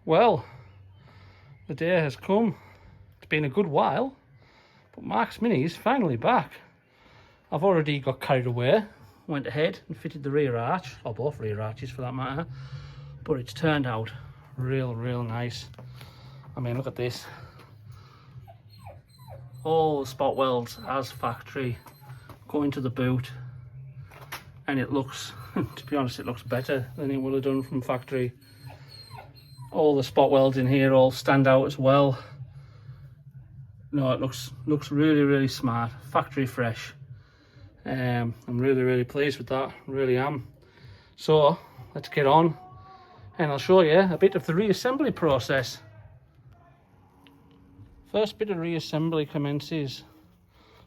Well, the day has come. It's been a good while, but Mark's Mini is finally back. I've already got carried away, went ahead and fitted the rear arch, or both rear arches for that matter, but it's turned out real nice. I mean, look at this. All the spot welds as factory, going to the boot, and it looks, to be honest, it looks better than it would have done from factory. All the spot welds in here all stand out as well. No, it looks really smart, factory fresh. I'm really pleased with that, really am. So let's get on and I'll show you a bit of the reassembly process. First bit of reassembly commences.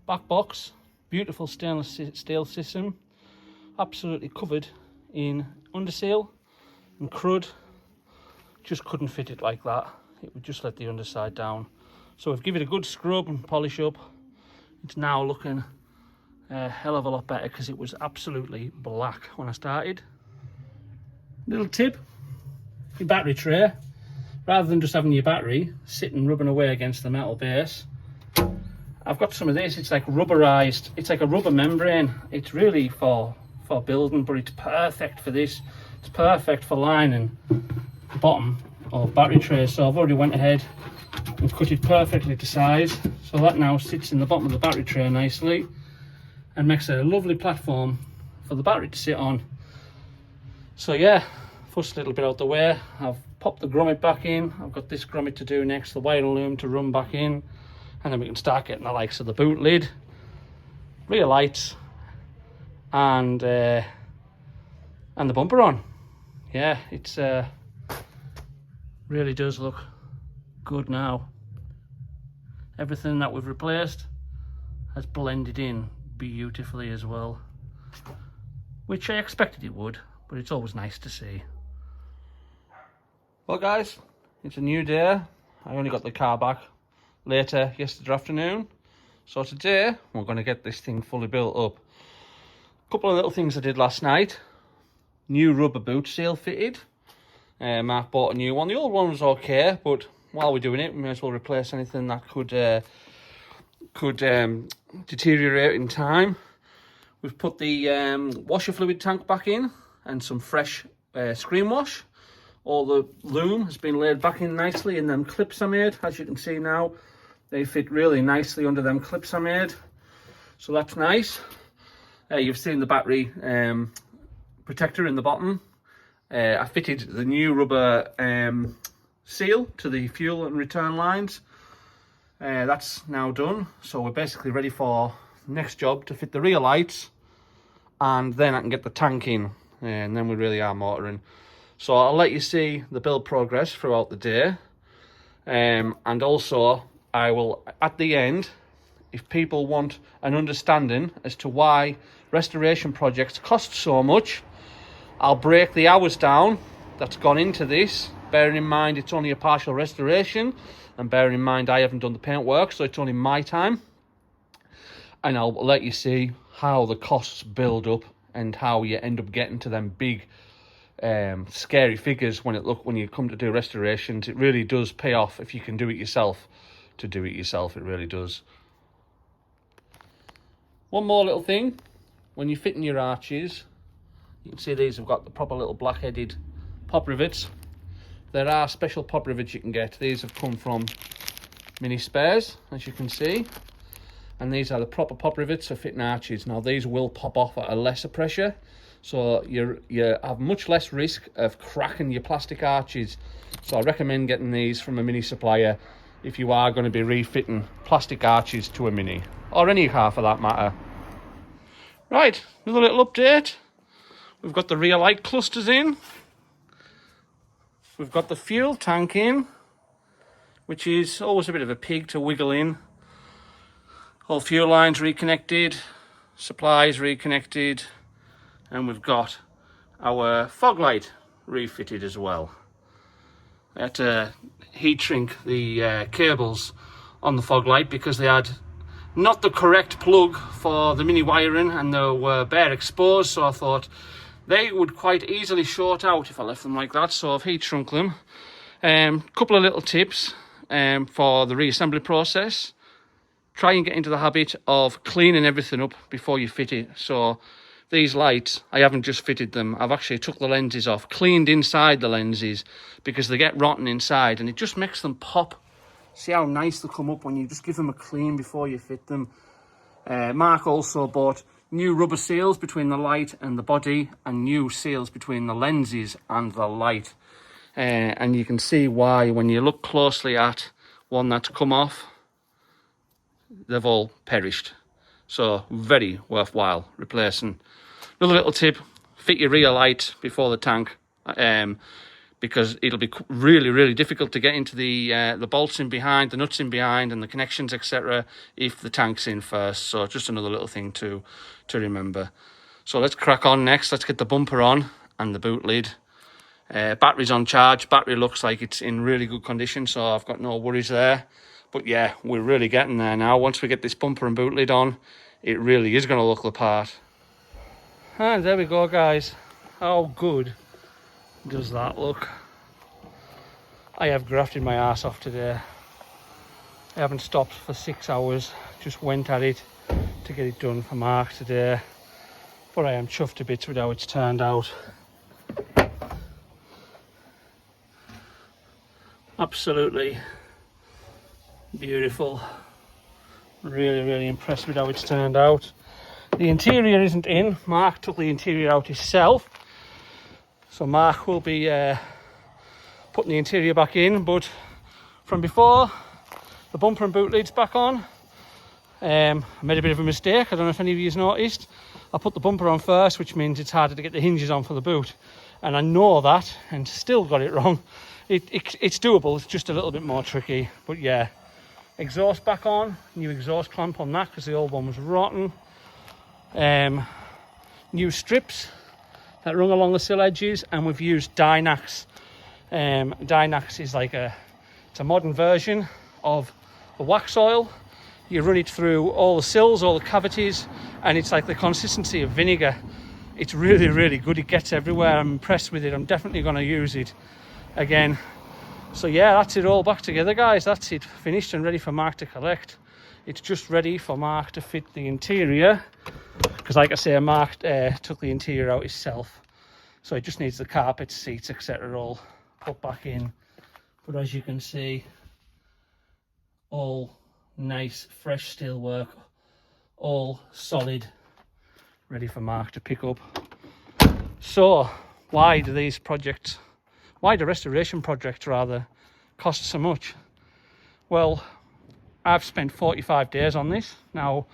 Back box, beautiful stainless steel system, absolutely covered in underseal and crud. Just couldn't fit it like that. It would just let the underside down. So we've given it a good scrub and polish up. It's now looking a hell of a lot better because it was absolutely black when I started. Little tip, your battery tray, rather than just having your battery sitting rubbing away against the metal base, I've got some of this. It's like rubberized, it's like a rubber membrane. It's really for building, but it's perfect for this. It's perfect for lining the bottom of battery tray. So I've already went ahead and cut it perfectly to size, so that now sits in the bottom of the battery tray nicely and makes a lovely platform for the battery to sit on. So yeah, first little bit out the way, I've popped the grommet back in. I've got this grommet to do next, the wire loom to run back in, and then we can start getting the likes of the boot lid, rear lights, and the bumper on. Yeah, it's really does look good now. Everything that we've replaced has blended in beautifully as well, which I expected it would, but it's always nice to see. Well guys, it's a new day. I only got the car back later yesterday afternoon, so today we're going to get this thing fully built up. A couple of little things I did last night. New rubber boot seal fitted. Mark bought a new one. The old one was okay, but while we're doing it, we may as well replace anything that could deteriorate in time. We've put the washer fluid tank back in and some fresh screen wash. All the loom has been laid back in nicely in them clips I made. As you can see now, they fit really nicely under them clips I made, so that's nice. You've seen the battery protector in the bottom. I fitted the new rubber seal to the fuel and return lines. That's now done, so we're basically ready for the next job to fit the rear lights, and then I can get the tank in, and then we really are motoring. So I'll let you see the build progress throughout the day, and also I will, at the end, if people want an understanding as to why restoration projects cost so much, I'll break the hours down that's gone into this, bearing in mind it's only a partial restoration, and bearing in mind I haven't done the paint work, so it's only my time. And I'll let you see how the costs build up and how you end up getting to them big scary figures when you come to do restorations. It really does pay off if you can do it yourself. To do it yourself, it really does. One more little thing, when you're fitting your arches, you can see these have got the proper little black-headed pop rivets. There are special pop rivets you can get. These have come from Mini Spares, as you can see. And these are the proper pop rivets for fitting arches. Now these will pop off at a lesser pressure, so you have much less risk of cracking your plastic arches. So I recommend getting these from a Mini supplier if you are going to be refitting plastic arches to a Mini, or any car for that matter. Right, another little update. We've got the rear light clusters in. We've got the fuel tank in, which is always a bit of a pig to wiggle in. All fuel lines reconnected, supplies reconnected, and we've got our fog light refitted as well. I had to heat shrink the cables on the fog light because they had not the correct plug for the Mini wiring and they were bare exposed, so I thought they would quite easily short out if I left them like that, so I've heat shrunk them. Couple of little tips for the reassembly process. Try and get into the habit of cleaning everything up before you fit it. So these lights, I haven't just fitted them. I've actually took the lenses off, cleaned inside the lenses because they get rotten inside and it just makes them pop. See how nice they come up when you just give them a clean before you fit them. Mark also bought new rubber seals between the light and the body and new seals between the lenses and the light. And you can see why when you look closely at one that's come off, they've all perished. So very worthwhile replacing. Another little tip, fit your rear light before the tank, because it'll be really difficult to get into the bolts in behind, the nuts in behind and the connections, etc. if the tank's in first. So just another little thing to remember. So let's crack on next. Let's get the bumper on and the boot lid. Battery's on charge. Battery looks like it's in really good condition, so I've got no worries there. But yeah, we're really getting there now. Once we get this bumper and boot lid on, it really is going to look the part. And there we go, guys. How good does that look? I have grafted my ass off today. I haven't stopped for 6 hours. Just went at it to get it done for Mark today. But I am chuffed to bits with how it's turned out. Absolutely beautiful. Really impressed with how it's turned out. The interior isn't in. Mark took the interior out himself, so Mark will be putting the interior back in. But from before, the bumper and boot lid's back on. I made a bit of a mistake. I don't know if any of you's noticed. I put the bumper on first, which means it's harder to get the hinges on for the boot, and I know that and still got it wrong. It's doable, it's just a little bit more tricky. But yeah, exhaust back on, new exhaust clamp on that because the old one was rotten. New strips that run along the sill edges, and we've used Dynax. Dynax is like it's a modern version of the wax oil. You run it through all the sills, all the cavities, and it's like the consistency of vinegar. It's really good. It gets everywhere. I'm impressed with it. I'm definitely going to use it again. So yeah, that's it all back together, guys. That's it finished and ready for Mark to collect. It's just ready for Mark to fit the interior, because like I say, Mark took the interior out himself, so it just needs the carpet, seats, etc. all put back in. But as you can see, all nice fresh steel work, all solid, ready for Mark to pick up. So why do restoration projects rather cost so much? Well, I've spent 45 days on this. Now,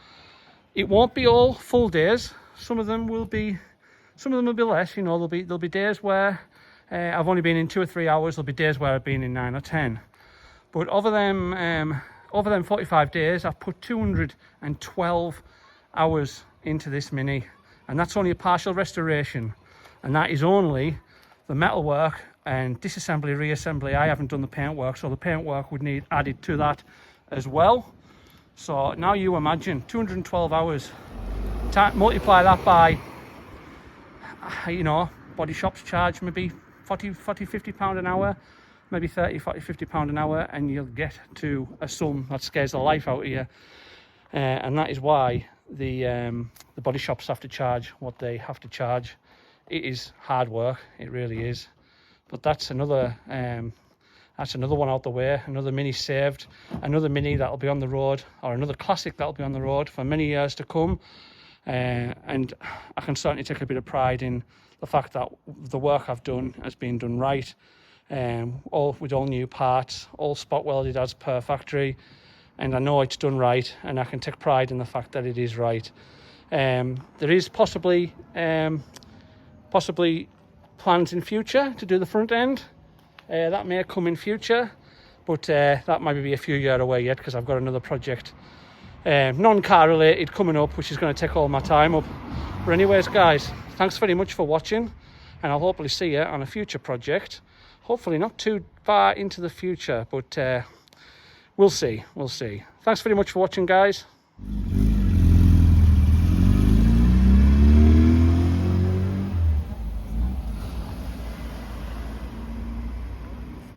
it won't be all full days. Some of them will be less. You know, there'll be days where I've only been in 2 or 3 hours. There'll be days where I've been in 9 or 10. But over them 45 days, I've put 212 hours into this Mini, and that's only a partial restoration, and that is only the metalwork and disassembly, reassembly. I haven't done the paintwork, so the paintwork would need added to that as well. So now you imagine 212 hours, multiply that by, you know, body shops charge maybe 40, 50 pound an hour, maybe 30, 40, 50 pound an hour, and you'll get to a sum that scares the life out of you. And that is why the body shops have to charge what they have to charge. It is hard work, it really is. But that's another one out the way, another Mini saved, another Mini that'll be on the road, or another classic that'll be on the road for many years to come. And I can certainly take a bit of pride in the fact that the work I've done has been done right, all with all new parts, all spot welded as per factory, and I know it's done right, and I can take pride in the fact that it is right. There is possibly plans in future to do the front end. That may come in future, but that might be a few years away yet, because I've got another project, non-car related, coming up, which is going to take all my time up. But anyways, guys, thanks very much for watching, and I'll hopefully see you on a future project. Hopefully not too far into the future, but we'll see. Thanks very much for watching, guys.